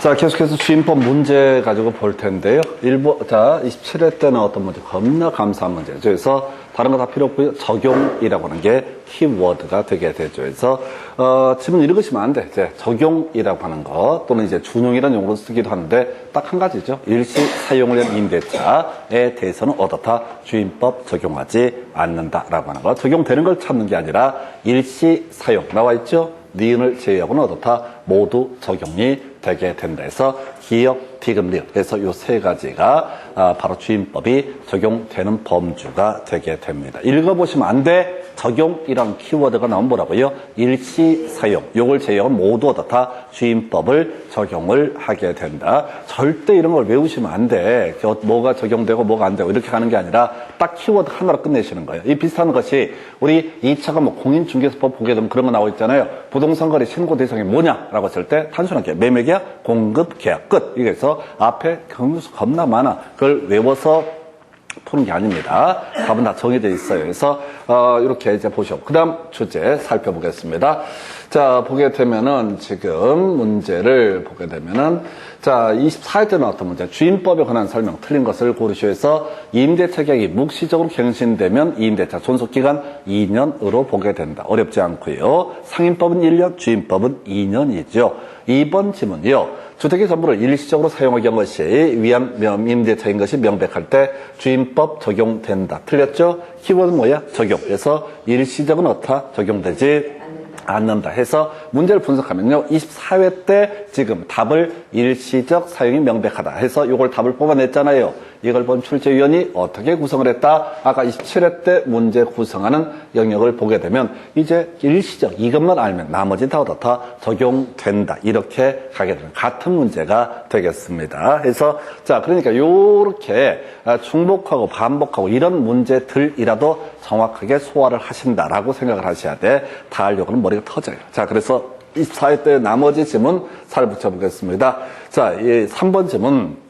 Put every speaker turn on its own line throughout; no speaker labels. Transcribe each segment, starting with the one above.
자, 계속해서 주임법 문제 가지고 볼 텐데요. 27회 때 나왔던 문제, 겁나 감사한 문제죠. 그래서 다른 거 다 필요 없고요. 적용이라고 하는 게 키워드가 되게 되죠. 그래서, 지금 읽으시면 안 돼. 이제 적용이라고 하는 거, 또는 이제 준용이라는 용어로 쓰기도 하는데, 딱 한 가지죠. 일시 사용을 위한 임대차에 대해서는 어떻다? 주임법 적용하지 않는다라고 하는 거. 적용되는 걸 찾는 게 아니라, 일시 사용. 나와 있죠? 니은을 제외하고는 어떻다? 모두 적용이 되게 된다 해서 기역, 디귿, 리을. 그래서 이 세 가지가 바로 주임법이 적용되는 범주가 되게 됩니다. 읽어보시면 안 돼. 적용이란 키워드가 나오면 뭐라고요? 일시 사용. 요걸 제외하고 모두 어떻다? 주임법을 적용을 하게 된다. 절대 이런 걸 외우시면 안 돼. 뭐가 적용되고 뭐가 안 되고 이렇게 가는 게 아니라 딱 키워드 하나로 끝내시는 거예요. 이 비슷한 것이 우리 2차가 뭐 공인중개사법 보게 되면 그런 거 나와 있잖아요. 부동산 거래 신고 대상이 뭐냐라고 했을 때 단순하게 매매 계약, 공급 계약 끝. 이래서 앞에 경우수 겁나 많아. 그걸 외워서 푸는 게 아닙니다. 답은 다 정해져 있어요. 그래서 이렇게 이제 보시고 그다음 주제 살펴보겠습니다. 자, 보게 되면은 지금 문제를 보게 되면은 자, 24회 때 나왔던 문제 주임법에 관한 설명 틀린 것을 고르시오에서 임대차 계약이 묵시적으로 갱신되면 임대차 존속기간 2년으로 보게 된다. 어렵지 않고요. 상임법은 1년, 주임법은 2년이죠. 2번 지문이요. 주택의 전부를 일시적으로 사용하기 한 것이 위한 임대차인 것이 명백할 때 주임법 적용된다. 틀렸죠? 키워드는 뭐야? 적용. 그래서 일시적은 어떻다? 적용되지 않는다 해서 문제를 분석하면요. 24회 때 지금 답을 일시적 사용이 명백하다 해서 이걸 답을 뽑아냈잖아요. 이걸 본 출제위원이 어떻게 구성을 했다? 아까 27회 때 문제 구성하는 영역을 보게 되면 이제 일시적 이것만 알면 나머지 다 어떻다? 적용된다. 이렇게 가게 되는 같은 문제가 되겠습니다. 그래서 자, 그러니까 요렇게 중복하고 반복하고 이런 문제들이라도 정확하게 소화를 하신다라고 생각을 하셔야 돼. 다 하려고는 머리가 터져요. 자, 그래서 24회 때 나머지 지문 살 붙여보겠습니다. 자, 이 3번 지문.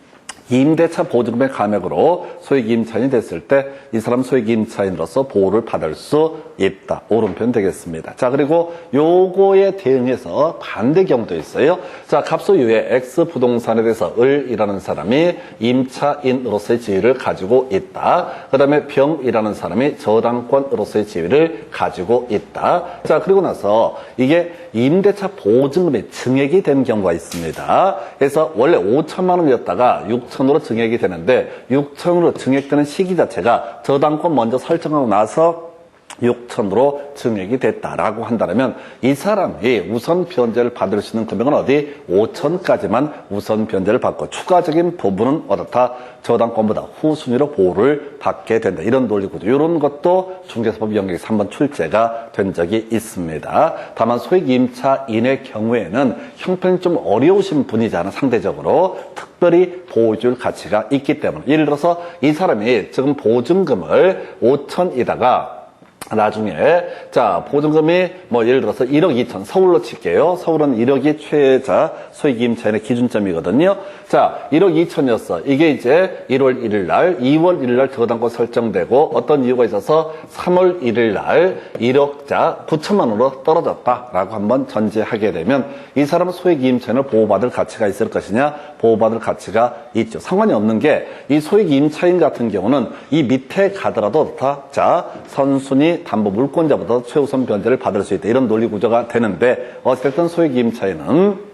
임대차 보증금의 감액으로 소액 임차인이 됐을 때 이 사람 소액 임차인으로서 보호를 받을 수 있다. 오른편 되겠습니다. 자, 그리고 요거에 대응해서 반대 경우도 있어요. 자, 갑소 이후에 X 부동산에 대해서 을이라는 사람이 임차인으로서의 지위를 가지고 있다. 그 다음에 병이라는 사람이 저당권으로서의 지위를 가지고 있다. 자, 그리고 나서 이게 임대차 보증금의 증액이 된 경우가 있습니다. 그래서 원래 5천만 원이었다가 6천으로 증액이 되는데 6천으로 증액되는 시기 자체가 저당권 먼저 설정하고 나서 6천으로 증액이 됐다라고 한다면 이 사람이 우선 변제를 받을 수 있는 금액은 어디? 5천까지만 우선 변제를 받고 추가적인 부분은 어떻다? 저당권보다 후순위로 보호를 받게 된다. 이런 논리구조. 이런 것도 중개사법 영역에서 한번 출제가 된 적이 있습니다. 다만 소액 임차인의 경우에는 형편이 좀 어려우신 분이잖아. 상대적으로 특별히 보호해줄 가치가 있기 때문에 예를 들어서 이 사람이 지금 보증금을 5천이다가 나중에 자 보증금이 뭐 예를 들어서 1억 2천 서울로 칠게요. 서울은 1억이 최저 소액 임차인의 기준점이거든요. 자 1억 2천이었어. 이게 이제 1월 1일 날 2월 1일 날 저당권 설정되고 어떤 이유가 있어서 3월 1일 날 1억자 9천만 원으로 떨어졌다라고 한번 전제하게 되면 이 사람은 소액 임차인을 보호받을 가치가 있을 것이냐? 보호받을 가치가 있죠. 상관이 없는 게 이 소액 임차인 같은 경우는 이 밑에 가더라도 자 선순위 담보 물권자보다 최우선 변제를 받을 수 있다. 이런 논리 구조가 되는데 어쨌든 소액 임차인은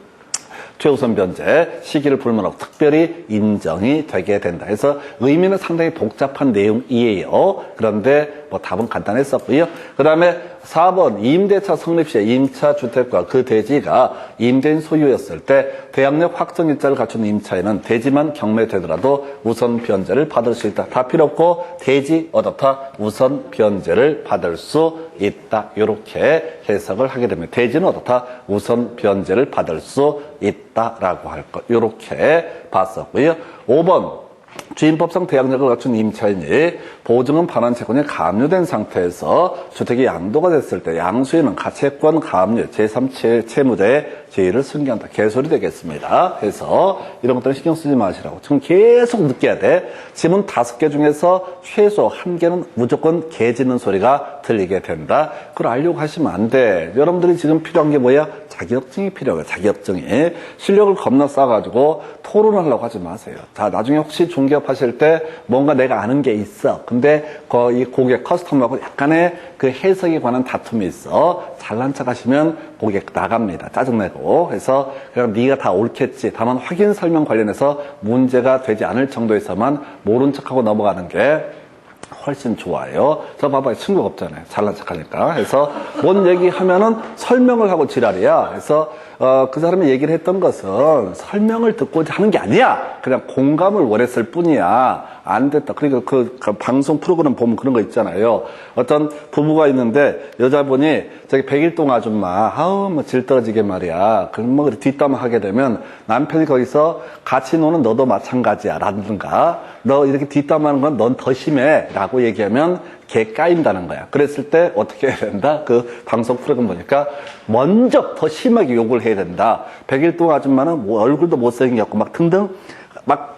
최우선 변제 시기를 불문하고 특별히 인정이 되게 된다. 그래서 의미는 상당히 복잡한 내용이에요. 그런데 뭐 답은 간단했었고요. 그 다음에 4번 임대차 성립 시에 임차 주택과 그 대지가 임대인 소유였을 때 대항력 확정 일자를 갖춘 임차인은 대지만 경매되더라도 우선 변제를 받을 수 있다. 다 필요 없고 대지 어떻다? 우선 변제를 받을 수 있다. 이렇게 해석을 하게 되면 대지는 어떻다? 우선 변제를 받을 수 있다라고 할 것. 이렇게 봤었고요. 5번 주임법상 대항력을 갖춘 임차인이 보증금 반환 채권이 가압류된 상태에서 주택이 양도가 됐을 때 양수인은 가채권 가압류 제3채무자의 지위를 승계한다. 개소리 되겠습니다. 그래서 이런 것들은 신경 쓰지 마시라고. 지금 계속 느껴야 돼. 지문 5개 중에서 최소 1개는 무조건 개 짖는 소리가 들리게 된다. 그걸 알려고 하시면 안 돼. 여러분들이 지금 필요한 게 뭐야? 자격증이 필요해요. 자격증이. 실력을 겁나 쌓아가지고 토론을 하려고 하지 마세요. 자, 나중에 혹시 중개업 하실 때 뭔가 내가 아는 게 있어. 근데 이 고객, 커스터머하고 약간의 그 해석에 관한 다툼이 있어. 잘난 척 하시면 고객 나갑니다. 짜증내고. 그래서 그냥 네가 다 옳겠지. 다만 확인 설명 관련해서 문제가 되지 않을 정도에서만 모른 척하고 넘어가는 게 훨씬 좋아요. 저 봐봐요. 친구가 없잖아요. 잘난 척 하니까. 그래서 뭔 얘기하면은 설명을 하고 지랄이야. 그래서 그 사람이 얘기를 했던 것은 설명을 듣고자 하는 게 아니야. 그냥 공감을 원했을 뿐이야. 안 됐다. 그러니까 그 방송 프로그램 보면 그런 거 있잖아요. 어떤 부부가 있는데 여자분이 저기 백일동 아줌마, 아우 뭐 질 떨어지게 말이야. 그럼 뭐 뒷담화 하게 되면 남편이 거기서 같이 노는 너도 마찬가지야. 라든가 너 이렇게 뒷담화하는 건 넌 더 심해. 라고 얘기하면 개 까인다는 거야. 그랬을 때 어떻게 해야 된다? 그 방송 프로그램 보니까 먼저 더 심하게 욕을 해야 된다. 백일동 아줌마는 뭐 얼굴도 못생겼고 막 등등 막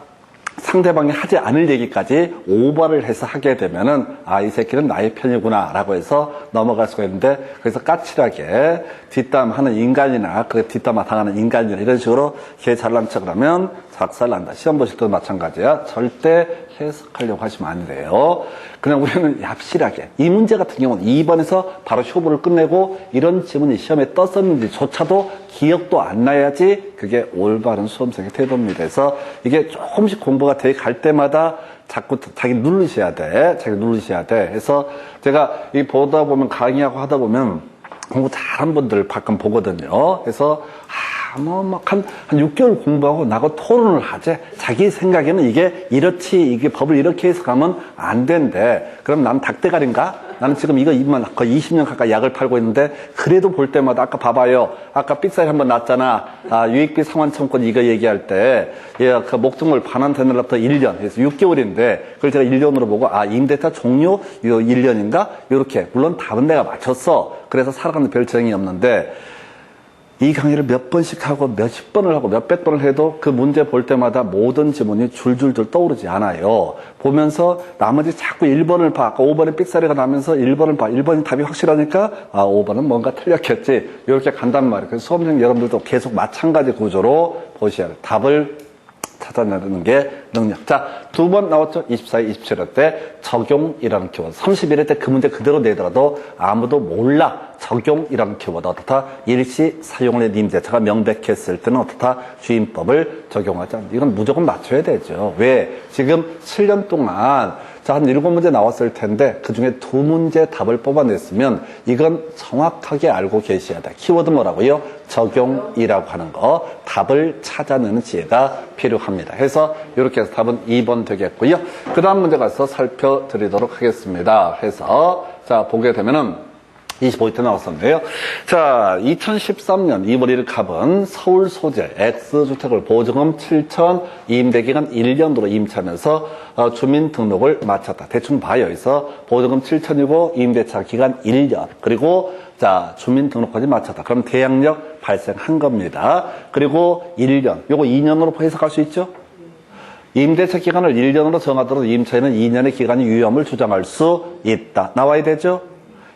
상대방이 하지 않을 얘기까지 오버를 해서 하게 되면은 아, 이 새끼는 나의 편이구나 라고 해서 넘어갈 수가 있는데, 그래서 까칠하게 뒷담하는 인간이나 그 뒷담화 당하는 인간이나 이런 식으로 개 잘난 척을 하면 작살난다. 시험 보실 때도 마찬가지야. 절대 해석하려고 하시면 안 돼요. 그냥 우리는 얍실하게. 이 문제 같은 경우는 2번에서 바로 쇼부를 끝내고 이런 지문이 시험에 떴었는지조차도 기억도 안 나야지 그게 올바른 수험생의 태도입니다. 그래서 이게 조금씩 공부가 돼 갈 때마다 자꾸 자기 누르셔야 돼. 자기 누르셔야 돼. 그래서 제가 이 보다 보면 강의하고 하다 보면 공부 잘한 분들 가끔 보거든요. 그래서 한 6개월 공부하고 나하고 토론을 하재. 자기 생각에는 이게 이렇지, 이게 법을 이렇게 해석하면 안 된대. 그럼 난 닭대가리인가? 나는 지금 이거 거의 20년 가까이 약을 팔고 있는데, 그래도 볼 때마다 아까 봐봐요. 아까 삑사리 한번 났잖아. 유익비 상환청권 이거 얘기할 때, 그 목적물 반환 되는 날부터 1년. 그래서 6개월인데, 그걸 제가 1년으로 보고, 임대차 종료 1년인가? 요렇게. 물론 답은 내가 맞췄어. 그래서 살아가는 별 정이 없는데, 이 강의를 몇 번씩 하고 몇십 번을 하고 몇백 번을 해도 그 문제 볼 때마다 모든 지문이 줄줄줄 떠오르지 않아요. 보면서 나머지 자꾸 1번을 봐. 아까 5번에 삑사리가 나면서 1번을 봐. 1번이 답이 확실하니까 5번은 뭔가 틀렸겠지. 이렇게 간단 말이에요. 그래서 수험생 여러분들도 계속 마찬가지 구조로 보셔야 돼요. 답을 찾아내는 게 능력. 자, 2번 나왔죠? 24회, 27회 때 적용이라는 키워드. 31회 때 그 문제 그대로 내더라도 아무도 몰라. 적용이라는 키워드. 어떻다? 일시 사용의 임대차가 명백했을 때는 어떻다? 주임법을 적용하지 않는다. 이건 무조건 맞춰야 되죠. 왜? 지금 7년 동안 한 7문제 나왔을 텐데 그 중에 2문제 답을 뽑아냈으면 이건 정확하게 알고 계셔야 돼. 키워드 뭐라고요? 적용이라고 하는 거. 답을 찾아내는 지혜가 필요합니다. 해서 이렇게 해서 답은 2번 되겠고요. 그 다음 문제 가서 살펴드리도록 하겠습니다. 해서 자, 보게 되면은 25회 나왔었는데요. 자, 2013년 2월 1일 갑은 서울 소재 X주택을 보증금 7천, 임대기간 1년으로 임차하면서 주민등록을 마쳤다. 대충 봐요. 그래서 보증금 7천이고 임대차 기간 1년. 그리고 자, 주민등록까지 마쳤다. 그럼 대항력 발생한 겁니다. 그리고 1년. 요거 2년으로 해석할 수 있죠? 임대차 기간을 1년으로 정하더라도 임차인은 2년의 기간이 유효함을 주장할 수 있다. 나와야 되죠?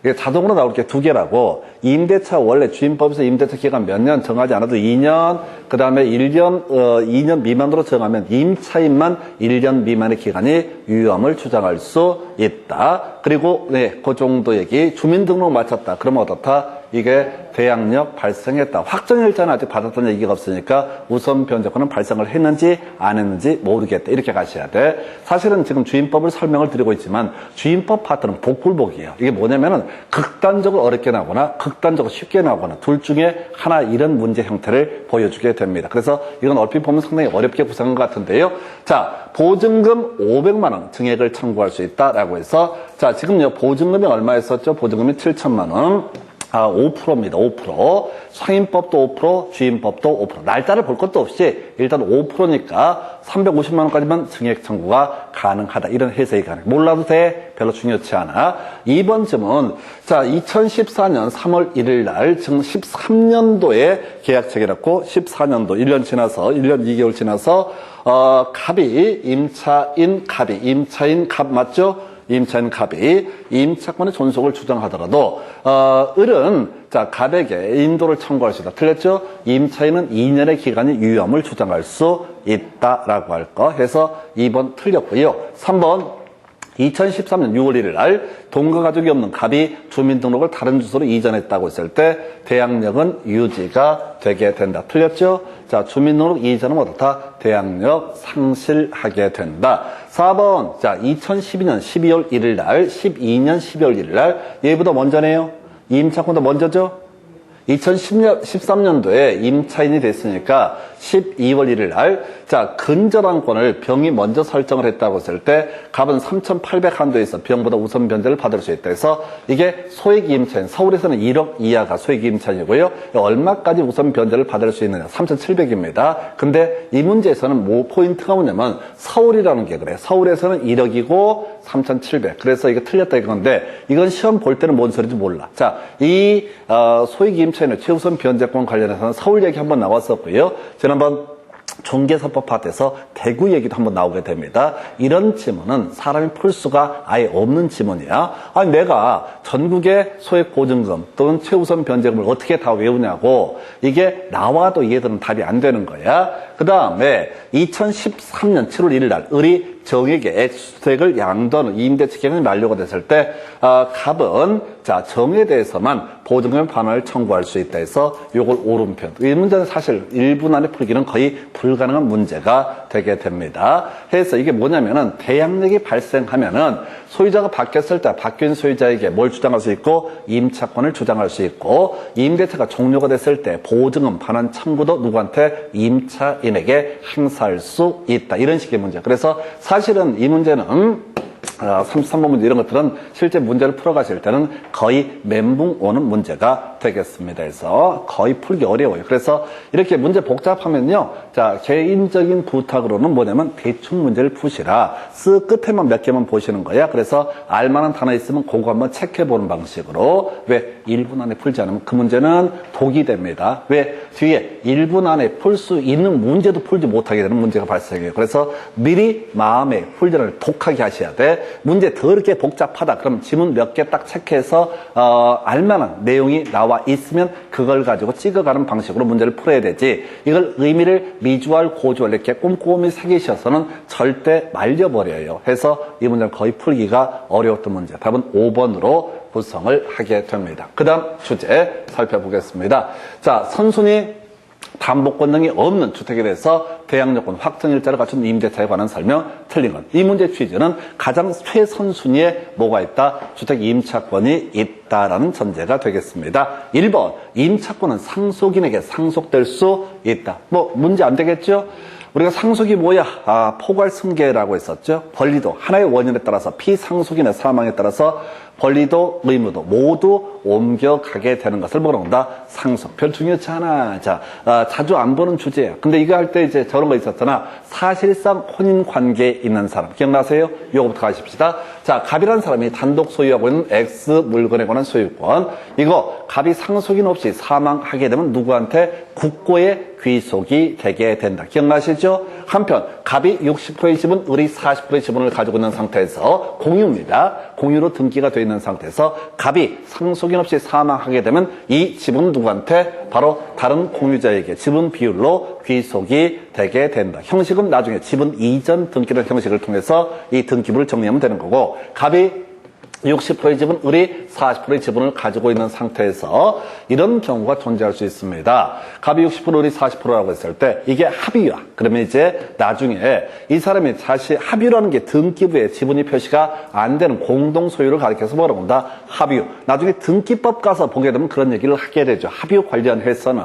이게 자동으로 나올 게 2개라고. 임대차 원래 주임법에서 임대차 기간 몇 년 정하지 않아도 2년, 그 다음에 2년 미만으로 정하면 임차인만 1년 미만의 기간이 유효함을 주장할 수 있다. 그리고 그 정도 얘기. 주민등록 마쳤다. 그러면 어떻다? 이게 대항력 발생했다. 확정일자는 아직 받았던 얘기가 없으니까 우선 변제권은 발생을 했는지 안 했는지 모르겠다. 이렇게 가셔야 돼. 사실은 지금 주임법을 설명을 드리고 있지만 주임법 파트는 복불복이에요. 이게 뭐냐면은 극단적으로 어렵게 나거나 극단적으로 쉽게 나거나 둘 중에 하나 이런 문제 형태를 보여주게 됩니다. 그래서 이건 얼핏 보면 상당히 어렵게 구성한 것 같은데요. 자, 보증금 500만 원 증액을 청구할 수 있다라고 해서 자, 지금요 보증금이 얼마였었죠? 보증금이 7천만 원. 5%입니다. 5%. 상인법도 5%, 주인법도 5%. 날짜를 볼 것도 없이 일단 5%니까 350만 원까지만 증액 청구가 가능하다. 이런 해석이 가능해. 몰라도 돼. 별로 중요치 않아. 2번 질문. 자, 2014년 3월 1일 날, 지금 13년도에 계약 체결했고, 14년도 1년 지나서, 1년 2개월 지나서, 갑이, 임차인 갑 맞죠? 임차인 갑이 임차권의 존속을 주장하더라도 을은 자 갑에게 인도를 청구할 수 있다. 틀렸죠? 임차인은 2년의 기간이 유효함을 주장할 수 있다라고 할 거 해서 2번 틀렸고요. 3번 2013년 6월 1일 날 동거 가족이 없는 갑이 주민등록을 다른 주소로 이전했다고 했을 때 대항력은 유지가 되게 된다. 틀렸죠? 자, 주민등록 이전은 어떻다? 대항력 상실하게 된다. 4번. 자, 2012년 12월 1일 날, 12년 12월 1일 날 얘보다 먼저네요. 임차권도 먼저죠? 2013년도에 임차인이 됐으니까 12월 1일 날, 자, 근저당권을 병이 먼저 설정을 했다고 했을 때, 갑은 3,800 한도에서 병보다 우선 변제를 받을 수 있다 해서, 이게 소액 임차인, 서울에서는 1억 이하가 소액 임차인이고요. 얼마까지 우선 변제를 받을 수 있느냐? 3,700입니다. 근데 이 문제에서는 뭐 포인트가 뭐냐면, 서울이라는 게 그래. 서울에서는 1억이고 3,700. 그래서 이거 틀렸다 이건데, 이건 시험 볼 때는 뭔 소리인지 몰라. 자, 이 소액 임차인의 최우선 변제권 관련해서는 서울 얘기 한번 나왔었고요. 지난번 종계사법 파트에서 대구 얘기도 한번 나오게 됩니다. 이런 지문은 사람이 풀 수가 아예 없는 지문이야. 아니 내가 전국의 소액 보증금 또는 최우선 변제금을 어떻게 다 외우냐고. 이게 나와도 이해되는 답이 안 되는 거야. 그 다음에 2013년 7월 1일 날 을이 정에게 X주택을 양도하는 임대차 계약이 만료가 됐을 때 갑은 자 정에 대해서만 보증금 반환을 청구할 수 있다 해서 요걸 오른편. 이 문제는 사실 1분 안에 풀기는 거의 불가능한 문제가 되게 됩니다. 그래서 이게 뭐냐면은 대항력이 발생하면은 소유자가 바뀌었을 때 바뀐 소유자에게 뭘 주장할 수 있고 임차권을 주장할 수 있고 임대차가 종료가 됐을 때 보증금 반환 청구도 누구한테 임차인에게 행사할 수 있다. 이런 식의 문제. 그래서 사실은 이 문제는 33번 문제 이런 것들은 실제 문제를 풀어가실 때는 거의 멘붕 오는 문제가 되겠습니다. 그래서 거의 풀기 어려워요. 그래서 이렇게 문제 복잡하면요. 자, 개인적인 부탁으로는 뭐냐면 대충 문제를 푸시라. 쓱 끝에만 몇 개만 보시는 거야. 그래서 알만한 단어 있으면 그거 한번 체크해보는 방식으로. 왜? 1분 안에 풀지 않으면 그 문제는 독이 됩니다. 왜? 뒤에 1분 안에 풀 수 있는 문제도 풀지 못하게 되는 문제가 발생해요. 그래서 미리 마음의 훈련을 독하게 하셔야 돼. 문제 더럽게 복잡하다. 그럼 지문 몇 개 딱 체크해서 알만한 내용이 나와 있으면 그걸 가지고 찍어가는 방식으로 문제를 풀어야 되지. 이걸 의미를 미주알, 고주알 이렇게 꼼꼼히 새기셔서는 절대 말려버려요. 해서 이 문제는 거의 풀기가 어려웠던 문제. 답은 5번으로 구성을 하게 됩니다. 그 다음 주제 살펴보겠습니다. 자, 선순위 담보권 등이 없는 주택에 대해서 대항력권 확정일자를 갖춘 임대차에 관한 설명 틀린 것. 이 문제 취지는 가장 최선순위에 뭐가 있다? 주택 임차권이 있다라는 전제가 되겠습니다. 1번 임차권은 상속인에게 상속될 수 있다. 뭐 문제 안 되겠죠? 우리가 상속이 뭐야? 포괄승계라고 했었죠. 권리도 하나의 원인에 따라서 피상속인의 사망에 따라서 권리도 의무도 모두 옮겨가게 되는 것을 뭐라고 한다? 상속. 별 중요치 않아. 자, 자주 안 보는 주제야. 근데 이거 할 때 이제 저런 거 있었잖아. 사실상 혼인 관계에 있는 사람. 기억나세요? 요거부터 가십시다. 자, 갑이라는 사람이 단독 소유하고 있는 X 물건에 관한 소유권. 이거 갑이 상속인 없이 사망하게 되면 누구한테? 국고에 귀속이 되게 된다. 기억나시죠? 한편 갑이 60%의 지분, 을이 40%의 지분을 가지고 있는 상태에서 공유입니다. 공유로 등기가 되어 있는 상태에서 갑이 상속인 없이 사망하게 되면 이 지분은 누구한테? 바로 다른 공유자에게 지분 비율로 귀속이 되게 된다. 형식은 나중에 지분 이전 등기라는 형식을 통해서 이 등기부를 정리하면 되는 거고, 갑이 60%의 지분, 을이 40%의 지분을 가지고 있는 상태에서 이런 경우가 존재할 수 있습니다. 갑이 60%, 을이 40%라고 했을 때 이게 합의야. 그러면 이제 나중에 이 사람이 다시 합의라는 게 등기부에 지분이 표시가 안 되는 공동 소유를 가리켜서 뭐라고 한다? 합의. 나중에 등기법 가서 보게 되면 그런 얘기를 하게 되죠. 합의 관련해서는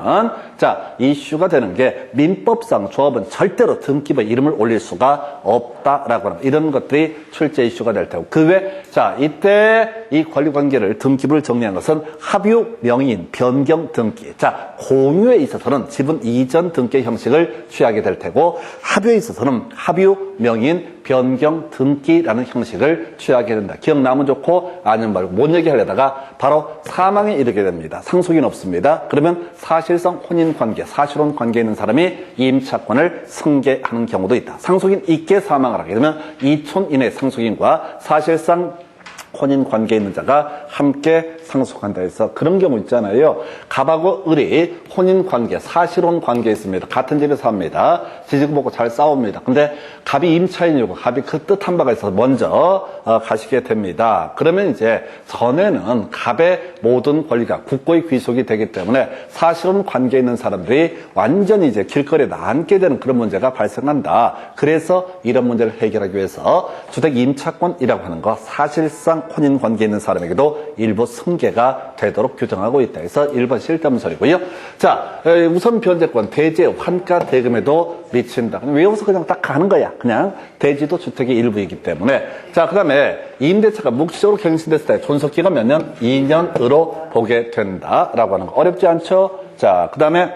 자, 이슈가 되는 게 민법상 조합은 절대로 등기부에 이름을 올릴 수가 없다라고 하는 이런 것들이 출제 이슈가 될 테고 그 외 자, 이때 이때 이 권리관계를 등기부를 정리한 것은 합유, 명인, 변경 등기. 자, 공유에 있어서는 지분 이전 등기 형식을 취하게 될 테고 합유에 있어서는 합유, 명인, 변경 등기라는 형식을 취하게 된다. 기억나면 좋고 아니면 말고 못 얘기하려다가 바로 사망에 이르게 됩니다. 상속인 없습니다. 그러면 사실상 혼인관계, 사실혼 관계에 있는 사람이 임차권을 승계하는 경우도 있다. 상속인 있게 사망을 하게 되면 이촌 이내 상속인과 사실상 혼인 관계에 있는 자가 함께 상속한다 해서 그런 경우 있잖아요. 갑하고 을이 혼인 관계, 사실혼 관계에 있습니다. 같은 집에 삽니다. 지지고 볶고 잘 싸웁니다. 근데 갑이 임차인이고 갑이 그 뜻한 바가 있어서 먼저 가시게 됩니다. 그러면 이제 전에는 갑의 모든 권리가 국고의 귀속이 되기 때문에 사실혼 관계에 있는 사람들이 완전히 이제 길거리에 나앉게 되는 그런 문제가 발생한다. 그래서 이런 문제를 해결하기 위해서 주택 임차권이라고 하는 거 사실상 혼인 관계에 있는 사람에게도 일부 승계가 되도록 규정하고 있다. 그래서 1번 쓸데없는 소리고요. 자, 우선 변제권, 대지, 환가, 대금에도 미친다. 외워서 그냥 딱 가는 거야. 그냥 대지도 주택의 일부이기 때문에. 자, 그 다음에 임대차가 묵시적으로 갱신됐을 때 존속기가 몇 년? 2년으로 보게 된다라고 하는 거. 어렵지 않죠? 자, 그 다음에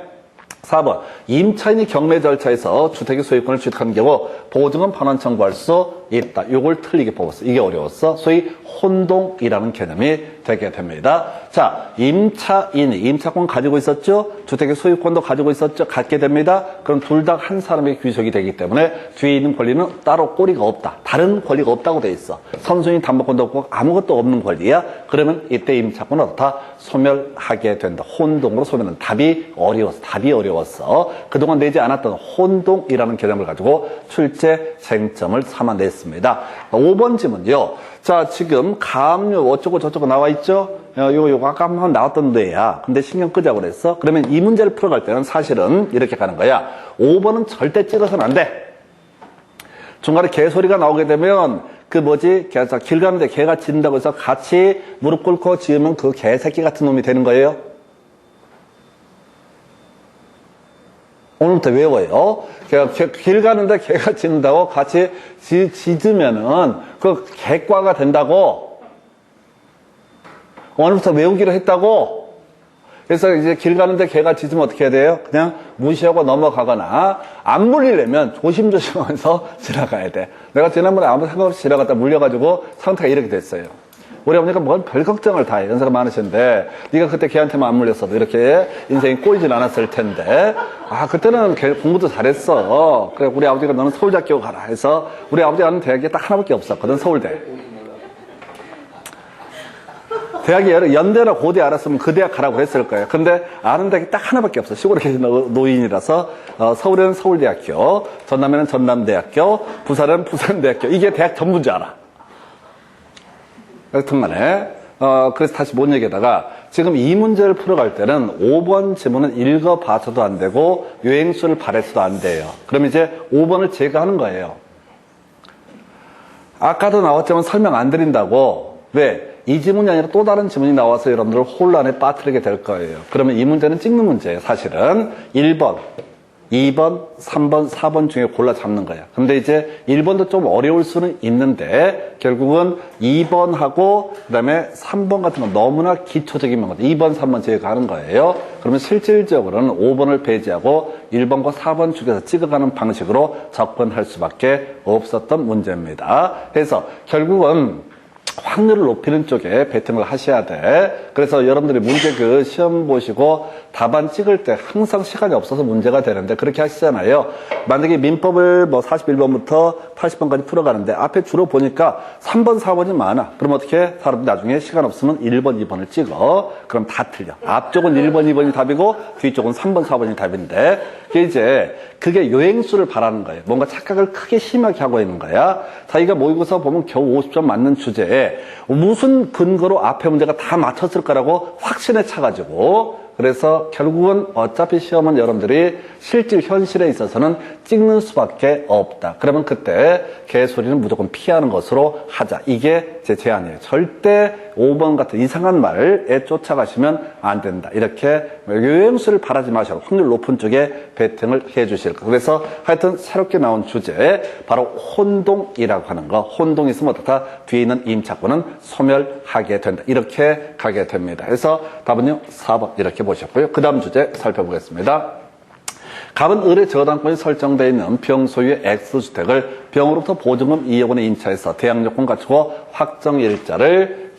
4번. 임차인이 경매 절차에서 주택의 소유권을 취득하는 경우 보증은 반환 청구할 수 있다. 요걸 틀리게 뽑았어. 이게 어려웠어. 소위 혼동이라는 개념이 되게 됩니다. 자, 임차인이 임차권 가지고 있었죠? 주택의 소유권도 가지고 있었죠? 갖게 됩니다. 그럼 둘 다 한 사람의 귀속이 되기 때문에 뒤에 있는 권리는 따로 꼬리가 없다. 다른 권리가 없다고 돼 있어. 선순위 담보권도 없고 아무것도 없는 권리야. 그러면 이때 임차권은 어떻다? 소멸하게 된다. 혼동으로 소멸은 답이 어려웠어. 그동안 내지 않았던 혼동이라는 개념을 가지고 출제 쟁점을 삼아냈습니다. 5번 지문요. 자, 지금 가압류 어쩌고 저쩌고 나와 있죠? 요거 아까 한번 나왔던 데야. 근데 신경 끄자고 그랬어. 그러면 이 문제를 풀어갈 때는 사실은 이렇게 가는 거야. 5번은 절대 찍어서는 안 돼. 중간에 개소리가 나오게 되면 길 가는데 개가 짖는다고 해서 같이 무릎 꿇고 지으면 그 개새끼 같은 놈이 되는 거예요. 오늘부터 외워요. 길 가는데 개가 짖는다고 같이 짖으면은 그 개과가 된다고. 오늘부터 외우기로 했다고. 그래서 이제 길 가는데 개가 짖으면 어떻게 해야 돼요? 그냥 무시하고 넘어가거나 안 물리려면 조심조심하면서 지나가야 돼. 내가 지난번에 아무 생각 없이 지나갔다 물려가지고 상태가 이렇게 됐어요. 우리 어머니가 뭔 별 걱정을 다 해. 연세가 많으신데 네가 그때 걔한테만 안 물렸어도 이렇게 인생이 꼬이진 않았을 텐데 그때는 공부도 잘했어. 그래 우리 아버지가 너는 서울대학교 가라 해서 우리 아버지가 가는 대학이 딱 하나밖에 없었거든. 서울대. 대학이 연대나 고대 알았으면 그 대학 가라고 했을 거예요. 근데 아는 대학이 딱 하나밖에 없어. 시골에 계신 노인이라서 서울에는 서울대학교, 전남에는 전남대학교, 부산은 부산대학교. 이게 대학 전부인 줄 알아. 여튼간에 그래서 다시 못 얘기하다가 지금 이 문제를 풀어갈 때는 5번 지문은 읽어봐서도 안 되고 요행수를 발해서도 안 돼요. 그럼 이제 5번을 제가 하는 거예요. 아까도 나왔지만 설명 안 드린다고. 왜? 이 지문이 아니라 또 다른 지문이 나와서 여러분들을 혼란에 빠뜨리게 될 거예요. 그러면 이 문제는 찍는 문제예요. 사실은 1번, 2번, 3번, 4번 중에 골라 잡는 거야. 근데 이제 1번도 좀 어려울 수는 있는데 결국은 2번하고 그다음에 3번 같은 건 너무나 기초적인 거거든요. 2번, 3번 제가 하는 거예요. 그러면 실질적으로는 5번을 배제하고 1번과 4번 중에서 찍어가는 방식으로 접근할 수밖에 없었던 문제입니다. 그래서 결국은 확률을 높이는 쪽에 베팅을 하셔야 돼. 그래서 여러분들이 문제 시험 보시고 답안 찍을 때 항상 시간이 없어서 문제가 되는데 그렇게 하시잖아요. 만약에 민법을 41번부터 80번까지 풀어가는데 앞에 주로 보니까 3번, 4번이 많아. 그럼 어떻게 해? 사람들 나중에 시간 없으면 1번, 2번을 찍어. 그럼 다 틀려. 앞쪽은 1번, 2번이 답이고 뒤쪽은 3번, 4번이 답인데 그게 요행수를 바라는 거예요. 뭔가 착각을 크게 심하게 하고 있는 거야. 자기가 모의고사 보면 겨우 50점 맞는 주제에 무슨 근거로 앞에 문제가 다 맞췄을 거라고 확신에 차가지고 그래서 결국은 어차피 시험은 여러분들이 실질 현실에 있어서는 찍는 수밖에 없다. 그러면 그때 개소리는 무조건 피하는 것으로 하자. 이게 제 제안이에요. 절대 5번 같은 이상한 말에 쫓아가시면 안 된다. 이렇게 요행수를 바라지 마시고 확률 높은 쪽에 베팅을 해 주실 거. 그래서 하여튼 새롭게 나온 주제 바로 혼동이라고 하는 거. 혼동이 있으면 어떻다? 뒤에 있는 임차권은 소멸하게 된다. 이렇게 가게 됩니다. 그래서 답은요 4번 이렇게 보셨고요. 그 다음 주제 살펴보겠습니다. 갑은 을의 저당권이 설정되어 있는 병 소유의 X주택을 병으로부터 보증금 2억 원의 임차에서 대항요건 갖추고 확정일자를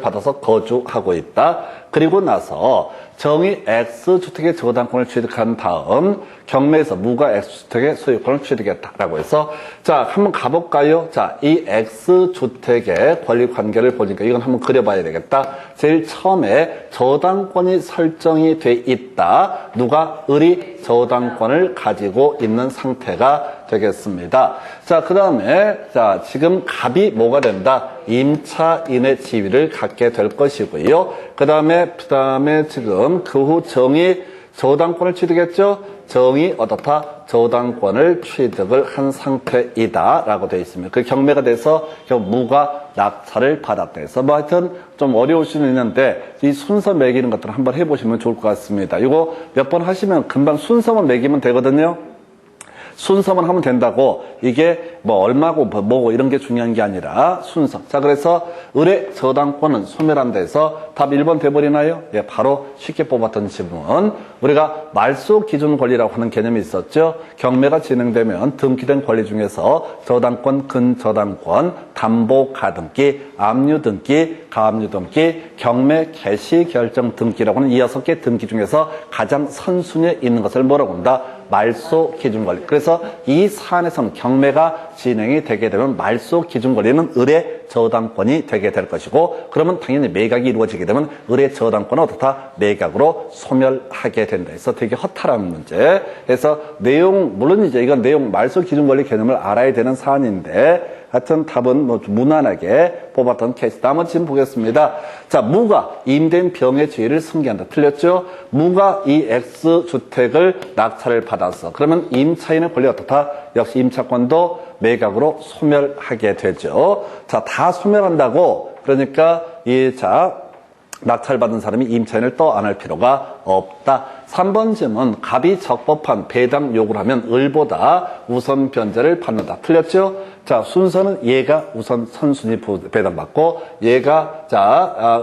받아서 거주하고 있다. 그리고 나서 정의 X주택의 저당권을 취득한 다음 경매에서 무가 X주택의 소유권을 취득했다라고 해서 자 한번 가볼까요? 자, 이 X주택의 권리관계를 보니까 이건 한번 그려봐야 되겠다. 제일 처음에 저당권이 설정이 돼 있다. 누가? 을이 저당권을 가지고 있는 상태가 되겠습니다. 자, 그 다음에 자 지금 갑이 뭐가 된다? 임차인의 지위를 갖게 될 것이고요. 그 다음에 지금 그 후 정이 저당권을 취득했죠? 정이 어떻다? 저당권을 취득을 한 상태이다라고 되어 있습니다. 그 경매가 돼서 무가 낙찰을 받았다 해서 뭐 하여튼 좀 어려울 수는 있는데 이 순서 매기는 것들을 한번 해보시면 좋을 것 같습니다. 이거 몇 번 하시면 금방 순서만 매기면 되거든요. 순서만 하면 된다고 이게 뭐 얼마고 뭐고 이런 게 중요한 게 아니라 순서. 자, 그래서 을의 저당권은 소멸한다 해서 답 1번 돼버리나요? 예, 바로 쉽게 뽑았던 질문. 우리가 말소 기준 권리라고 하는 개념이 있었죠. 경매가 진행되면 등기된 권리 중에서 저당권, 근저당권, 담보 가등기, 압류 등기, 가압류 등기, 경매 개시 결정 등기라고 하는 이 6개 등기 중에서 가장 선순위에 있는 것을 뭐라고 한다? 말소 기준 권리. 그래서 이 사안에서는 경매가 진행이 되게 되면 말소 기준 권리는 을의 저당권이 되게 될 것이고, 그러면 당연히 매각이 이루어지게 되면 을의 저당권은 어떻다? 매각으로 소멸하게 된다. 그래서 되게 허탈한 문제. 그래서 내용, 물론 이제 이건 내용 말소 기준 권리 개념을 알아야 되는 사안인데, 하여튼 답은 뭐 무난하게 뽑았던 케이스. 나머지 지금 보겠습니다. 자, 무가 임대인 병의 지위를 승계한다. 틀렸죠? 무가 이 X주택을 낙찰을 받았어. 그러면 임차인의 권리 어떻다? 역시 임차권도 매각으로 소멸하게 되죠. 자, 다 소멸한다고 그러니까 낙찰받은 사람이 임차인을 또 안 할 필요가 없다. 3번 질문, 갑이 적법한 배당 요구를 하면 을보다 우선 변제를 받는다. 틀렸죠? 자, 순서는 얘가 우선 선순위 배당받고 얘가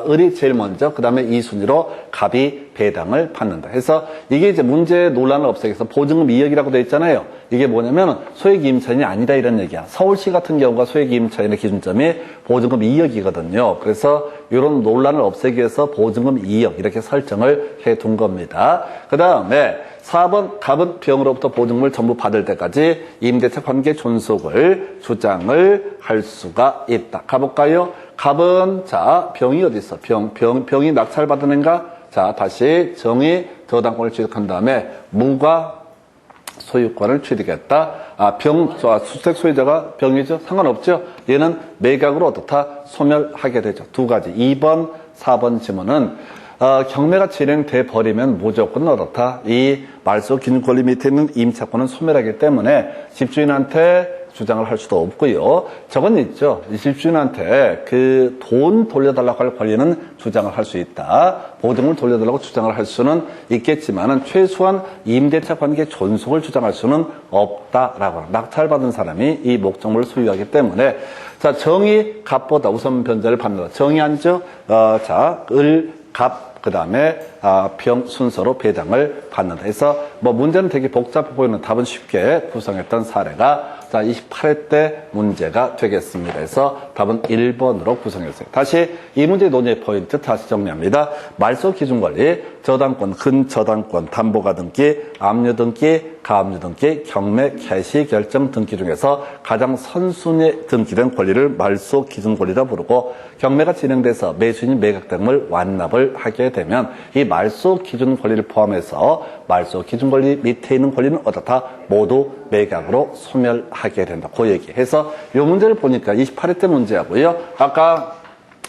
을이 제일 먼저, 그 다음에 2순위로 갑이 배당을 받는다. 해서 이게 이제 문제의 논란을 없애기 위해서 보증금 2억이라고 되어 있잖아요. 이게 뭐냐면 소액 임차인이 아니다 이런 얘기야. 서울시 같은 경우가 소액 임차인의 기준점이 보증금 2억이거든요. 그래서 이런 논란을 없애기 위해서 보증금 2억 이렇게 설정을 해둔 겁니다. 그 다음에 4번 갑은 병으로부터 보증금을 전부 받을 때까지 임대차 관계 존속을 주장을 할 수가 있다. 가볼까요? 갑은 병이 어디 있어? 병이 낙찰받으는가? 자, 다시 정이 저당권을 취득한 다음에 무가 소유권을 취득했다. 주택 소유자가 병이죠? 상관없죠? 얘는 매각으로 어떻다? 소멸하게 되죠. 두 가지. 2번, 4번 지문은 경매가 진행돼 버리면 무조건 어떻다? 이 말소 기준 권리 밑에 있는 임차권은 소멸하기 때문에 집주인한테 주장을 할 수도 없고요. 저건 있죠. 이 집주인한테 그 돈 돌려달라고 할 권리는 주장을 할 수 있다. 보증을 돌려달라고 주장을 할 수는 있겠지만은 최소한 임대차 관계 존속을 주장할 수는 없다라고. 낙찰받은 사람이 이 목적물을 소유하기 때문에 자, 정이 갑보다 우선 변제를 받는다. 정이 앉죠. 갑 그 다음에 병 순서로 배당을 받는다. 그래서 뭐 문제는 되게 복잡해 보이는 답은 쉽게 구성했던 사례가 28회 때 문제가 되겠습니다. 그래서 답은 1번으로 구성했어요. 다시 이 문제의 논의의 포인트 다시 정리합니다. 말소 기준 권리, 저당권, 근저당권, 담보가 등기, 압류 등기, 가압류 등기, 경매 개시 결정 등기 중에서 가장 선순위에 등기된 권리를 말소 기준 권리라 부르고, 경매가 진행돼서 매수인이 매각 등을 완납을 하게 되면 이 말소 기준 권리를 포함해서 말소 기준 권리 밑에 있는 권리는 어떻다? 모두 매각으로 소멸하게 된다. 그 얘기해서 이 문제를 보니까 28회 때 문제하고요. 아까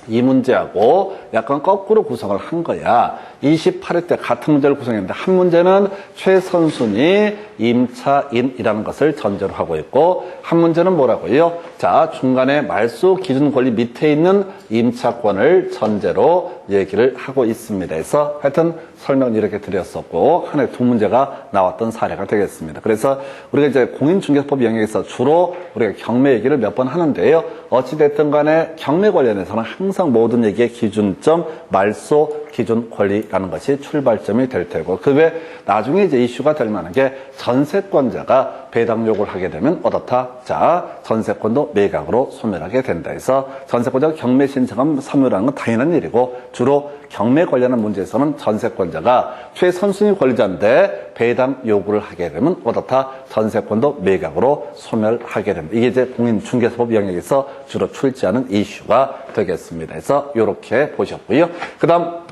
이 문제하고 약간 거꾸로 구성을 한 거야. 28회 때 같은 문제를 구성했는데 한 문제는 최선순위 임차인이라는 것을 전제로 하고 있고 한 문제는 뭐라고요? 자, 중간에 말소 기준 권리 밑에 있는 임차권을 전제로 얘기를 하고 있습니다. 그래서 하여튼 설명을 이렇게 드렸었고 하나의 두 문제가 나왔던 사례가 되겠습니다. 그래서 우리가 이제 공인중개법 영역에서 주로 우리가 경매 얘기를 몇 번 하는데요. 어찌됐든 간에 경매 관련해서는 항상 모든 얘기의 기준점, 말소 기준 권리라는 것이 출발점이 될 테고 그 외 나중에 이제 이슈가 될 만한 게 전세권자가 배당 요구를 하게 되면 어떻다? 자, 전세권도 매각으로 소멸하게 된다 해서 전세권자가 경매 신청하면 소멸하는 건 당연한 일이고 주로 경매 관련한 문제에서는 전세권자가 최선순위 권리자인데 배당 요구를 하게 되면 어떻다? 전세권도 매각으로 소멸하게 됩니다. 이게 이제 공인중개사법 영역에서 주로 출제하는 이슈가 되겠습니다. 그래서 이렇게 보셨고요. 그 다음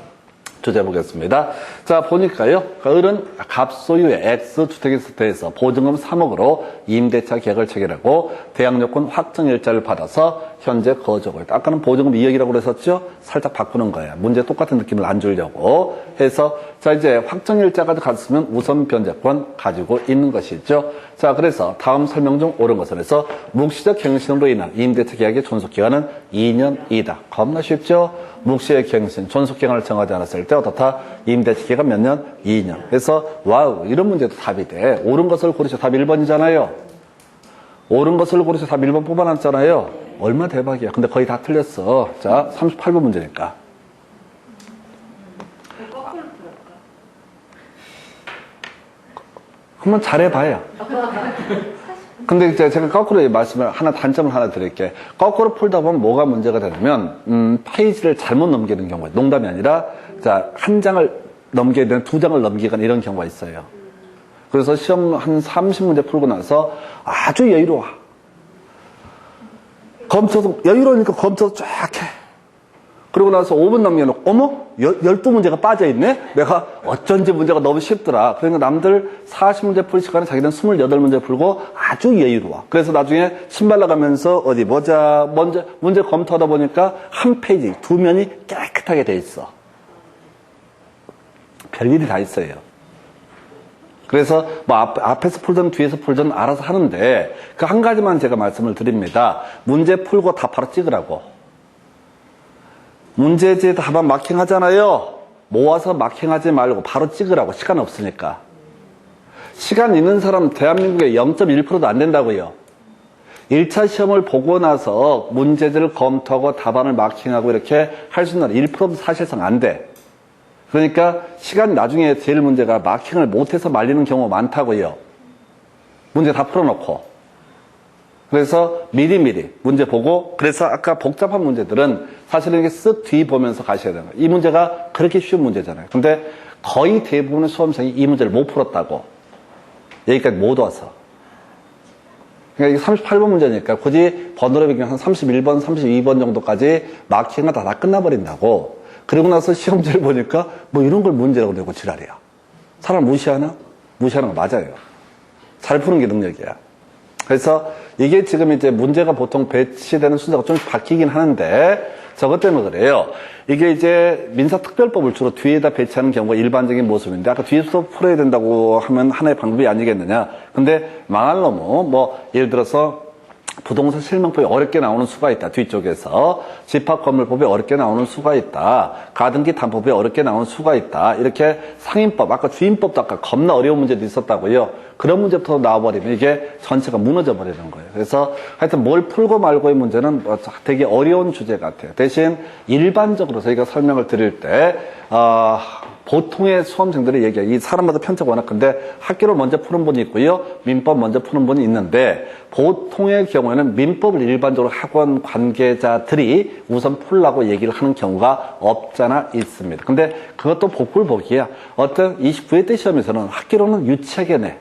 주제 보겠습니다. 자, 보니까요. 을은 갑소유의 X주택에 대해서 보증금 3억으로 임대차 계약을 체결하고 대항요건 확정일자를 받아서 현재 거주하고 있다. 아까는 보증금 2억이라고 그랬었죠? 살짝 바꾸는 거예요. 문제 똑같은 느낌을 안 주려고 해서 자, 이제 확정일자까지 갔으면 우선 변제권 가지고 있는 것이죠. 자, 그래서 다음 설명 중 옳은 것은 해서 묵시적 갱신으로 인한 임대차 계약의 존속기간은 2년이다. 겁나 쉽죠? 묵시의 갱신, 존속기간을 정하지 않았을 때 어떻다? 임대차 기간 몇 년? 2년. 그래서 와우, 이런 문제도 답이 돼. 옳은 것을 고르셔. 답 1번이잖아요. 옳은 것을 고르셔. 답 1번 뽑아놨잖아요. 얼마 대박이야. 근데 거의 다 틀렸어. 자, 38번 문제니까. 한번 잘해봐요. 근데 이제 제가 거꾸로 말씀을 단점을 하나 드릴게요. 거꾸로 풀다 보면 뭐가 문제가 되냐면, 페이지를 잘못 넘기는 경우가, 농담이 아니라, 자, 한 장을 넘겨야 되는 두 장을 넘기거나 이런 경우가 있어요. 그래서 시험 한 30문제 풀고 나서 아주 여유로워. 검토도, 여유로우니까 검토도 쫙 해. 그러고 나서 5분 남겨놓고, 어머? 12문제가 빠져있네? 내가 어쩐지 문제가 너무 쉽더라. 그러니까 남들 40문제 풀 시간에 자기는 28문제 풀고 아주 여유로워. 그래서 나중에 신발 나가면서 어디 보자. 먼저 문제 검토하다 보니까 한 페이지, 두 면이 깨끗하게 돼 있어. 별일이 다 있어요. 그래서 뭐 앞에서 풀든 뒤에서 풀든 알아서 하는데 그 한 가지만 제가 말씀을 드립니다. 문제 풀고 다 바로 찍으라고. 문제지에 답안 마킹 하잖아요. 모아서 마킹하지 말고 바로 찍으라고. 시간 없으니까. 시간 있는 사람 대한민국에 0.1%도 안 된다고요. 1차 시험을 보고 나서 문제지를 검토하고 답안을 마킹하고 이렇게 할 수 있는 1%도 사실상 안 돼. 그러니까 시간 나중에 제일 문제가 마킹을 못해서 말리는 경우가 많다고요. 문제 다 풀어놓고. 그래서 미리미리 문제 보고 그래서 아까 복잡한 문제들은 사실은 이게 쓱 뒤 보면서 가셔야 되는 거예요. 이 문제가 그렇게 쉬운 문제잖아요. 근데 거의 대부분의 수험생이 이 문제를 못 풀었다고. 여기까지 못 와서. 그러니까 이게 38번 문제니까 굳이 번호를 비교하면 한 31번, 32번 정도까지 마킹하다 다 끝나버린다고. 그리고 나서 시험지를 보니까 뭐 이런 걸 문제라고 내고 지랄이야. 사람 무시하나? 무시하는 거 맞아요. 잘 푸는 게 능력이야. 그래서 이게 지금 이제 문제가 보통 배치되는 순서가 좀 바뀌긴 하는데 저것 때문에 그래요. 이게 이제 민사특별법을 주로 뒤에다 배치하는 경우가 일반적인 모습인데 아까 뒤에서 풀어야 된다고 하면 하나의 방법이 아니겠느냐. 근데 망할 놈은 뭐 예를 들어서 부동산 실명법이 어렵게 나오는 수가 있다. 뒤쪽에서 집합건물법이 어렵게 나오는 수가 있다. 가등기 담보법이 어렵게 나오는 수가 있다. 이렇게 상인법, 아까 주인법도 아까 겁나 어려운 문제도 있었다고요. 그런 문제부터 나와버리면 이게 전체가 무너져 버리는 거예요. 그래서 하여튼 뭘 풀고 말고의 문제는 되게 어려운 주제 같아요. 대신 일반적으로 저희가 설명을 드릴 때 보통의 수험생들이 얘기해요. 이 사람마다 편차가 워낙 큰데 학교를 먼저 푸는 분이 있고요. 민법 먼저 푸는 분이 있는데 보통의 경우에는 민법을 일반적으로 학원 관계자들이 우선 풀라고 얘기를 하는 경우가 없잖아 있습니다. 근데 그것도 복불복이야. 어떤 29회 때 시험에서는 학교로는 유치하게 내.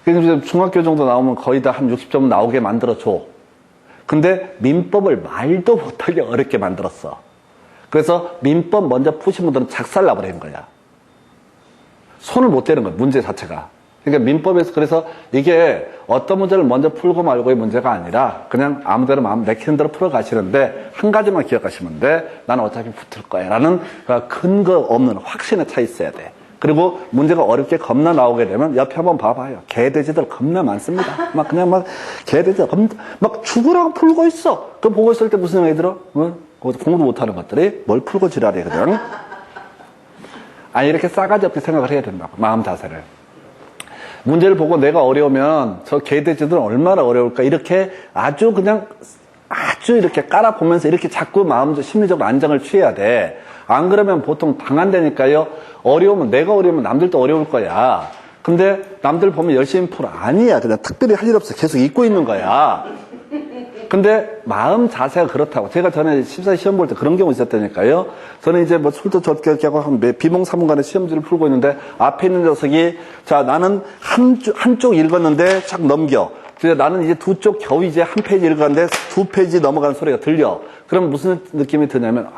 그래서 중학교 정도 나오면 거의 다 한 60점 나오게 만들어줘. 근데 민법을 말도 못하게 어렵게 만들었어. 그래서 민법 먼저 푸신 분들은 작살나버리는 거야. 손을 못 대는 거야, 문제 자체가. 그러니까 민법에서 그래서 이게 어떤 문제를 먼저 풀고 말고의 문제가 아니라 그냥 아무데나 마음 내키는 대로 풀어가시는데 한 가지만 기억하시면 돼. 나는 어차피 붙을 거야. 라는 근거 없는 확신에 차 있어야 돼. 그리고 문제가 어렵게 겁나 나오게 되면 옆에 한번 봐봐요. 개돼지들 겁나 많습니다. 막 그냥 막 개돼지들 막 죽으라고 풀고 있어. 그거 보고 있을 때 무슨 생각이 들어? 공부도 못하는 것들이 뭘 풀고 지랄해 그냥. 아니 이렇게 싸가지 없게 생각을 해야 된다고. 마음 자세를. 문제를 보고 내가 어려우면 저 개돼지들은 얼마나 어려울까 이렇게 아주 이렇게 깔아보면서 이렇게 자꾸 마음 심리적으로 안정을 취해야 돼. 안 그러면 보통 당한다니까요. 내가 어려우면 남들도 어려울 거야. 근데 남들 보면 열심히 풀어. 아니야. 그냥 특별히 할 일 없어. 계속 잊고 있는 거야. 근데 마음 자세가 그렇다고. 제가 전에 심사 시험 볼 때 그런 경우 있었다니까요. 저는 이제 뭐 술도 적게 하고 비몽사몽간에 시험지를 풀고 있는데 앞에 있는 녀석이 자 나는 한쪽 읽었는데 착 넘겨. 나는 이제 두 쪽 겨우 이제 한 페이지 읽었는데 두 페이지 넘어가는 소리가 들려. 그럼 무슨 느낌이 드냐면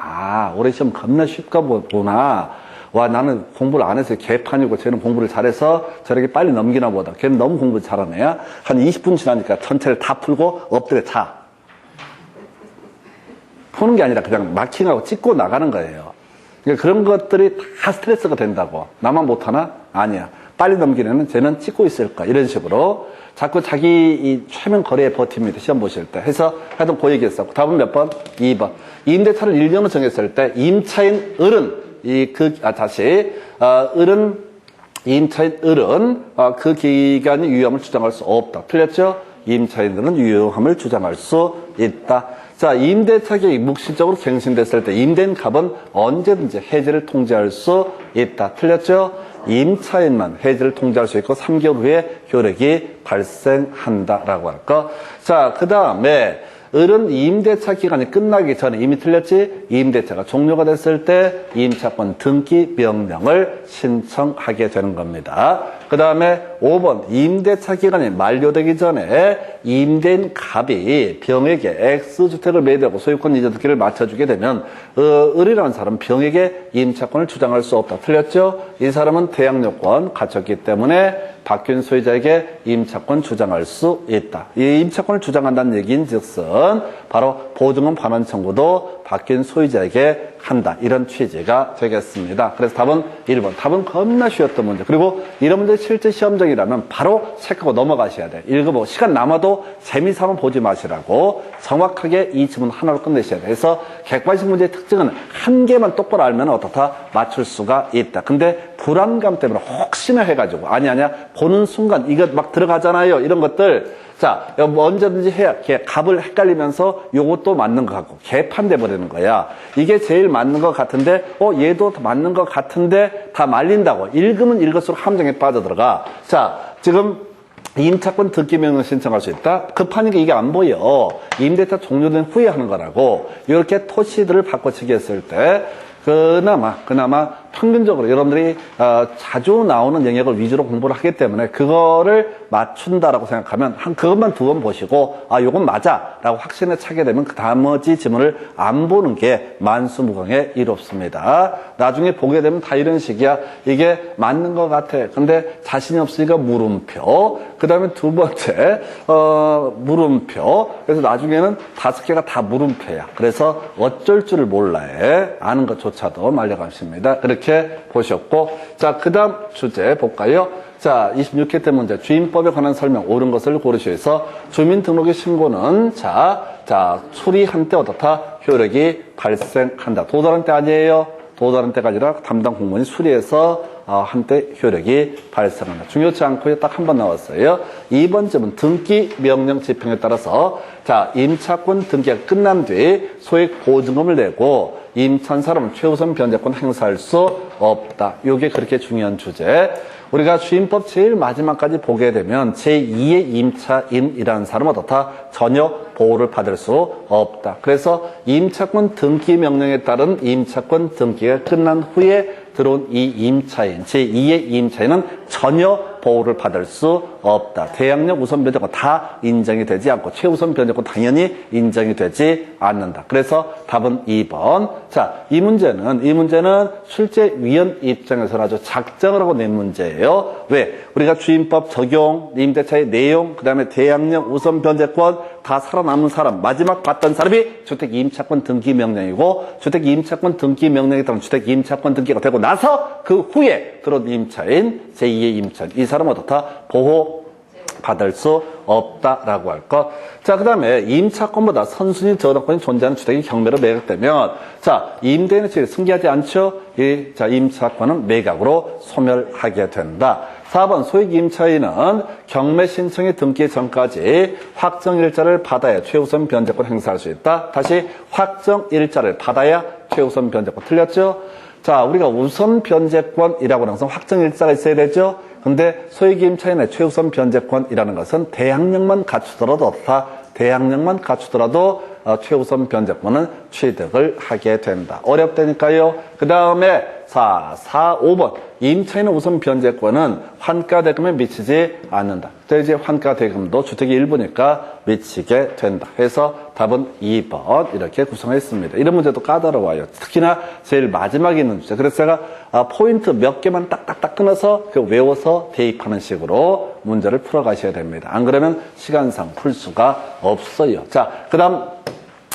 올해 시험 겁나 쉽가 보구나. 와 나는 공부를 안 해서 개판이고 쟤는 공부를 잘해서 저렇게 빨리 넘기나 보다. 걔는 너무 공부 잘하네. 한 20분 지나니까 전체를 다 풀고 엎드려 자. 푸는 게 아니라 그냥 마킹하고 찍고 나가는 거예요. 그러니까 그런 것들이 다 스트레스가 된다고. 나만 못하나? 아니야. 빨리 넘기려면 쟤는 찍고 있을 거야. 이런 식으로. 자꾸 자기 이 최면 거리에 버팁니다. 시험 보실 때. 해서 하여튼 그 얘기했었고. 답은 몇 번? 2번. 임대차를 1년을 정했을 때 임차인 을은 임차인 을은 그 기간이 유효함을 주장할 수 없다. 틀렸죠? 임차인들은 유효함을 주장할 수 있다. 자, 임대차 계획이 묵시적으로 갱신됐을 때 임대인 갑은 언제든지 해지를 통지할 수 있다. 틀렸죠? 임차인만 해지를 통지할 수 있고 3개월 후에 효력이 발생한다라고 할 거. 자, 그 다음에 을은 임대차 기간이 끝나기 전에 이미 틀렸지? 임대차가 종료가 됐을 때 임차권 등기 명령을 신청하게 되는 겁니다. 그 다음에 5번 임대차 기간이 만료되기 전에 임대인 갑이 병에게 X주택을 매도하고 소유권 이전등기를 맞춰주게 되면 을이라는 사람은 병에게 임차권을 주장할 수 없다. 틀렸죠? 이 사람은 대항요건 갖췄기 때문에 바뀐 소유자에게 임차권 주장할 수 있다. 이 임차권을 주장한다는 얘기인즉슨 바로 보증금 반환 청구도 바뀐 소유자에게 한다. 이런 취지가 되겠습니다. 그래서 답은 1번. 답은 겁나 쉬웠던 문제. 그리고 이런 문제 실제 시험정이라면 바로 체크하고 넘어가셔야 돼. 읽어보고 시간 남아도 재미삼아 보지 마시라고 정확하게 이 지문 하나로 끝내셔야 돼. 그래서 객관식 문제의 특징은 한 개만 똑바로 알면 어떻다? 맞출 수가 있다. 근데 불안감 때문에 혹시나 해가지고 아니야 보는 순간 이거 막 들어가잖아요. 이런 것들 자, 언제든지 갑을 헷갈리면서 요것도 맞는 것 같고 개판돼 버리는 거야. 이게 제일 맞는 것 같은데 얘도 맞는 것 같은데 다 말린다고. 읽으면 읽을수록 함정에 빠져들어가. 자, 지금 임차권 등기 명령 신청할 수 있다. 급하니까 이게 안 보여. 임대차 종료된 후에 하는 거라고. 이렇게 토시들을 바꿔치기 했을 때 그나마 평균적으로 여러분들이 자주 나오는 영역을 위주로 공부를 하기 때문에 그거를 맞춘다라고 생각하면 그것만 두 번 보시고 요건 맞아 라고 확신에 차게 되면 그 나머지 지문을 안 보는 게 만수무강에 이롭습니다. 나중에 보게 되면 다 이런 식이야. 이게 맞는 것 같아. 근데 자신이 없으니까 물음표. 그 다음에 두 번째 물음표. 그래서 나중에는 5개가 다 물음표야. 그래서 어쩔 줄을 몰라요. 아는 것조차도 말려가십니다. 그렇게 보셨고, 자, 그 다음 주제 볼까요? 자, 26회 때 문제. 주임법에 관한 설명 옳은 것을 고르시오에서 주민등록의 신고는 수리한 때 어떻다? 효력이 발생한다. 도달한 때 아니에요. 도달한 때가 아니라 담당 공무원이 수리해서 한때 효력이 발생한다. 중요치 않고요. 딱 한 번 나왔어요. 2번쯤은 등기 명령 집행에 따라서 임차권 등기가 끝난 뒤 소액 보증금을 내고 임차한 사람은 최우선 변제권 행사할 수 없다. 이게 그렇게 중요한 주제. 우리가 주임법 제일 마지막까지 보게 되면 제2의 임차인이라는 사람은 어떻다? 전혀 보호를 받을 수 없다. 그래서 임차권 등기 명령에 따른 임차권 등기가 끝난 후에 들어온 이 임차인, 제2의 임차인은 전혀 보호를 받을 수 없다. 대항력 우선 변제권 다 인정이 되지 않고 최우선 변제권 당연히 인정이 되지 않는다. 그래서 답은 2번. 자, 이 문제는 실제위원 입장에서는 아주 작정을 하고 낸 문제예요. 왜? 우리가 주임법 적용, 임대차의 내용, 그 다음에 대항력 우선 변제권 다 살아남은 사람, 마지막 받던 사람이 주택임차권 등기 명령이고 주택임차권 등기 명령에 따른 주택임차권 등기가 되고 나서 그 후에 들어온 임차인, 제2의 임차인, 이 사람은 어떻다? 보호 받을 수 없다라고 할 것. 자, 그 다음에 임차권보다 선순위 저당권이 존재하는 주택이 경매로 매각되면, 자, 임대인의 지위를 승계하지 않죠? 자, 임차권은 매각으로 소멸하게 된다. 4번 소액 임차인은 경매 신청의 등기 전까지 확정일자를 받아야 최우선 변제권 행사할 수 있다. 다시 확정일자를 받아야 최우선 변제권. 틀렸죠? 자, 우리가 우선 변제권이라고 하는 것은 확정일자가 있어야 되죠? 근데 소액 임차인의 최우선 변제권이라는 것은 대항력만 갖추더라도 대항력만 갖추더라도 최우선 변제권은 취득을 하게 된다. 어렵다니까요. 그 다음에 4, 5번. 임차인의 우선 변제권은 환가대금에 미치지 않는다. 이제 환가대금도 주택이 일부니까 미치게 된다. 해서 답은 2번 이렇게 구성했습니다. 이런 문제도 까다로워요. 특히나 제일 마지막에 있는 문제. 그래서 제가 포인트 몇 개만 딱딱딱 끊어서 외워서 대입하는 식으로 문제를 풀어가셔야 됩니다. 안 그러면 시간상 풀 수가 없어요. 자, 그 다음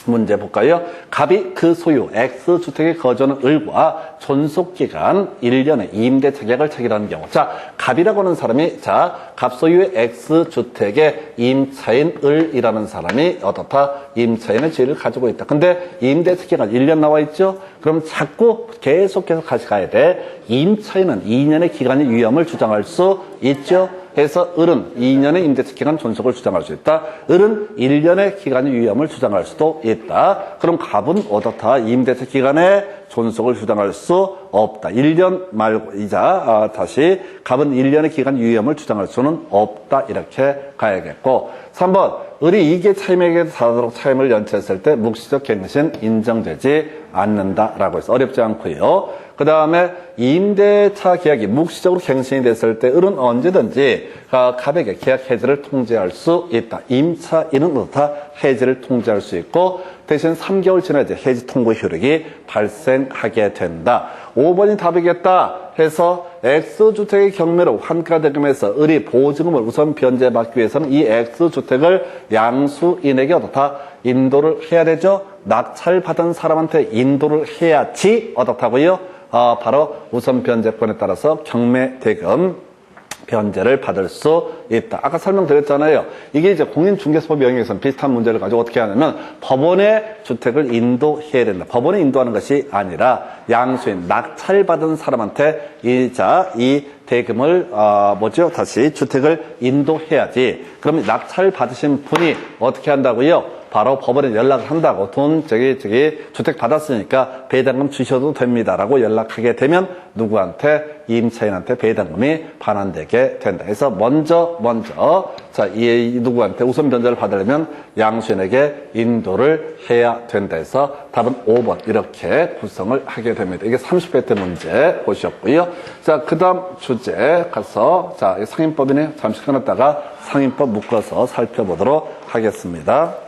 문제 볼까요? 갑이 그 소유 X주택에 거주하는 을과 존속기간 1년의 임대차 계약을 체결하는 경우. 자, 갑이라고 하는 사람이, 자, 갑소유의 X주택의 임차인 을이라는 사람이 어떻다? 임차인의 지위를 가지고 있다. 근데 임대차 기간 1년 나와 있죠? 그럼 자꾸 계속해서 가져가야 돼. 임차인은 2년의 기간의 유효함을 주장할 수 있죠? 해서 을은 2년의 임대차 기간 존속을 주장할 수 있다. 을은 1년의 기간의 유효함을 주장할 수도 있다. 그럼 갑은 어떻다? 임대차 기간의 존속을 주장할 수 없다. 1년 말고 다시 갑은 1년의 기간 유효함을 주장할 수는 없다. 이렇게 가야겠고 3번 을이 이계 차임에게 다하도록 차임을 연체했을 때 묵시적 갱신 인정되지 않는다라고 해서 어렵지 않고요. 그 다음에 임대차 계약이 묵시적으로 갱신이 됐을 때 을은 언제든지 갑에게 계약 해지를 통지할 수 있다. 임차인은 어떻다? 해지를 통지할 수 있고 대신 3개월 지나야지 해지 통고 효력이 발생하게 된다. 5번이 답이겠다 해서 X주택의 경매로 환가대금에서 을이 보증금을 우선 변제받기 위해서는 이 X주택을 양수인에게 어떻다? 인도를 해야 되죠? 낙찰받은 사람한테 인도를 해야지 어떻다고요? 바로 우선 변제권에 따라서 경매대금 변제를 받을 수 있다. 아까 설명드렸잖아요. 이게 이제 공인중개사법 영역에서는 비슷한 문제를 가지고 어떻게 하냐면 법원에 주택을 인도해야 된다. 법원에 인도하는 것이 아니라 양수인, 낙찰받은 사람한테 이 대금을 다시 주택을 인도해야지. 그럼 낙찰 받으신 분이 어떻게 한다고요? 바로 법원에 연락을 한다고. 주택 받았으니까 배당금 주셔도 됩니다라고 연락하게 되면 누구한테? 임차인한테 배당금이 반환되게 된다. 그래서 먼저 누구한테 우선 변제를 받으려면 양수인에게 인도를 해야 된다. 해서 답은 5번 이렇게 구성을 하게 됩니다. 이게 30회 때 문제 보셨고요. 자, 그 다음 주제 가서 상임법이네. 잠시 끊었다가 상임법 묶어서 살펴보도록 하겠습니다.